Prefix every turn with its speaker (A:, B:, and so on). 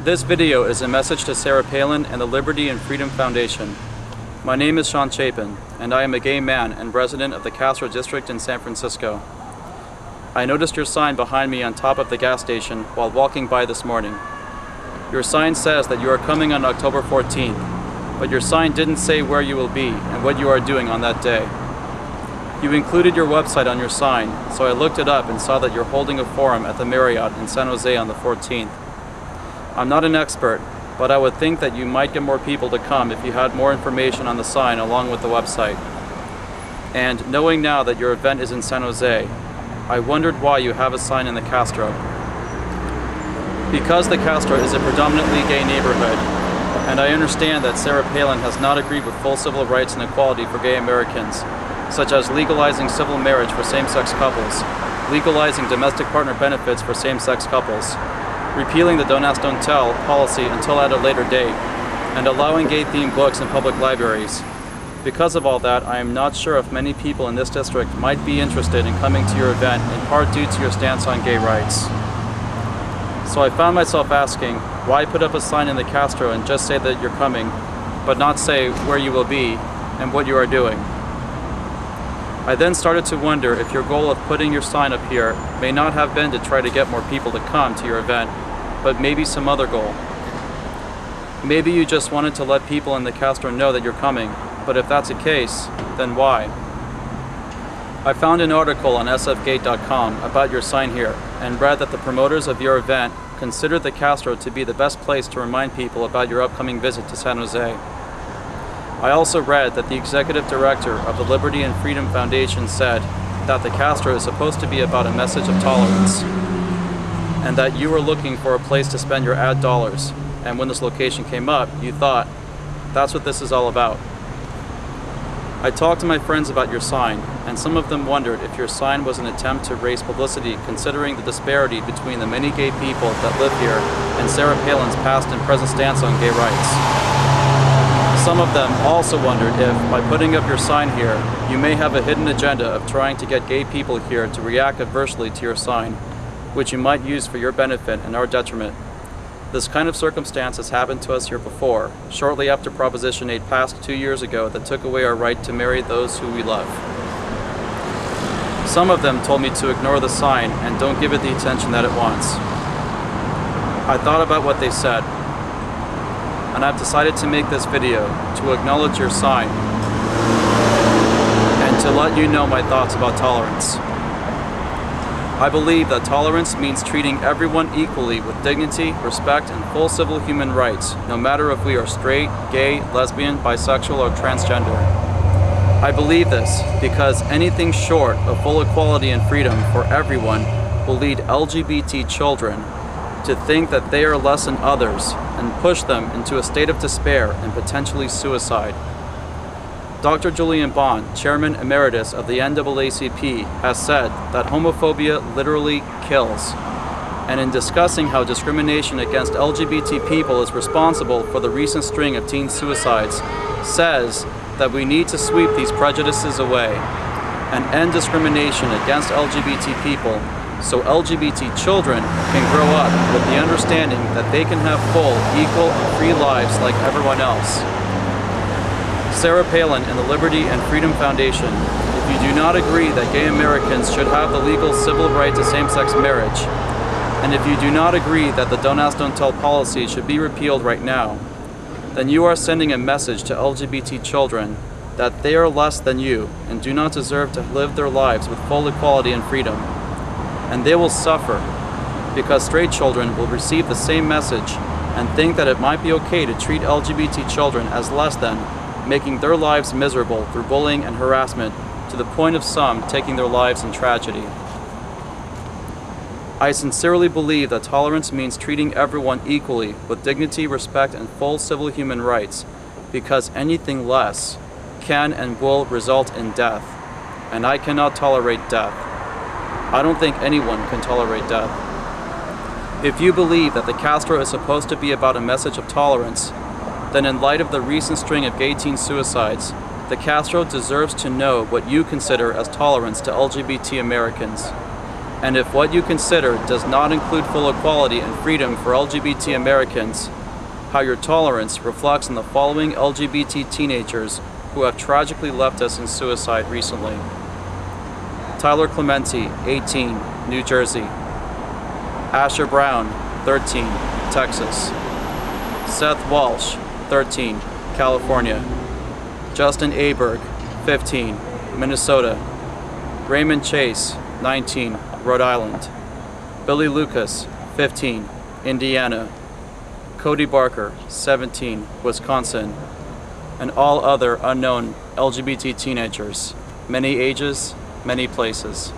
A: This video is a message to Sarah Palin and the Liberty and Dreedom Foundation. My name is Sean Chapin, and I am a gay man and resident of the Castro district in San Francisco. I noticed your sign behind me on top of the gas station while walking by this morning. Your sign says that you are coming on October 14th, but your sign didn't say where you will be and what you are doing on that day. You included your website on your sign, so I looked it up and saw that you're holding a forum at the Marriott in San Jose on the 14th. I'm not an expert, but I would think that you might get more people to come if you had more information on the sign along with the website. And knowing now that your event is in San Jose, I wondered why you have a sign in the Castro. Because the Castro is a predominantly gay neighborhood, and I understand that Sarah Palin has not agreed with full civil rights and equality for gay Americans, such as legalizing civil marriage for same-sex couples, legalizing domestic partner benefits for same-sex couples, repealing the Don't Ask, Don't Tell policy until at a later date, and allowing gay-themed books in public libraries. Because of all that, I am not sure if many people in this district might be interested in coming to your event, in part due to your stance on gay rights. So I found myself asking, why put up a sign in the Castro and just say that you're coming, but not say where you will be and what you are doing? I then started to wonder if your goal of putting your sign up here may not have been to try to get more people to come to your event, but maybe some other goal. Maybe you just wanted to let people in the Castro know that you're coming, but if that's the case, then why? I found an article on sfgate.com about your sign here and read that the promoters of your event considered the Castro to be the best place to remind people about your upcoming visit to San Jose. I also read that the executive director of the Liberty and Dreedom Foundation said that the Castro is supposed to be about a message of tolerance, and that you were looking for a place to spend your ad dollars, and when this location came up, you thought, that's what this is all about. I talked to my friends about your sign, and some of them wondered if your sign was an attempt to raise publicity considering the disparity between the many gay people that live here and Sarah Palin's past and present stance on gay rights. Some of them also wondered if, by putting up your sign here, you may have a hidden agenda of trying to get gay people here to react adversely to your sign, which you might use for your benefit and our detriment. This kind of circumstance has happened to us here before, shortly after Proposition 8 passed 2 years ago that took away our right to marry those who we love. Some of them told me to ignore the sign and don't give it the attention that it wants. I thought about what they said, and I've decided to make this video to acknowledge your sign and to let you know my thoughts about tolerance. I believe that tolerance means treating everyone equally with dignity, respect, and full civil human rights, no matter if we are straight, gay, lesbian, bisexual, or transgender. I believe this because anything short of full equality and freedom for everyone will lead LGBT children to think that they are less than others and push them into a state of despair and potentially suicide. Dr. Julian Bond, Chairman Emeritus of the NAACP, has said that homophobia literally kills. And in discussing how discrimination against LGBT people is responsible for the recent string of teen suicides, says that we need to sweep these prejudices away and end discrimination against LGBT people so LGBT children can grow up with the understanding that they can have full, equal, and free lives like everyone else. Sarah Palin and the Liberty and Dreedom Foundation, if you do not agree that gay Americans should have the legal civil right to same-sex marriage, and if you do not agree that the Don't Ask, Don't Tell policy should be repealed right now, then you are sending a message to LGBT children that they are less than you and do not deserve to live their lives with full equality and freedom. And they will suffer because straight children will receive the same message and think that it might be okay to treat LGBT children as less than, making their lives miserable through bullying and harassment to the point of some taking their lives in tragedy. I sincerely believe that tolerance means treating everyone equally with dignity, respect, and full civil human rights, because anything less can and will result in death, and I cannot tolerate death. I don't think anyone can tolerate death. If you believe that the Castro is supposed to be about a message of tolerance, then in light of the recent string of gay teen suicides, the Castro deserves to know what you consider as tolerance to LGBT Americans. And if what you consider does not include full equality and freedom for LGBT Americans, how your tolerance reflects on the following LGBT teenagers who have tragically left us in suicide recently. Tyler Clementi, 18, New Jersey. Asher Brown, 13, Texas. Seth Walsh, 13, California. Justin Aberg, 15, Minnesota. Raymond Chase, 19, Rhode Island. Billy Lucas, 15, Indiana. Cody Barker, 17, Wisconsin. And all other unknown LGBT teenagers, many ages, many places.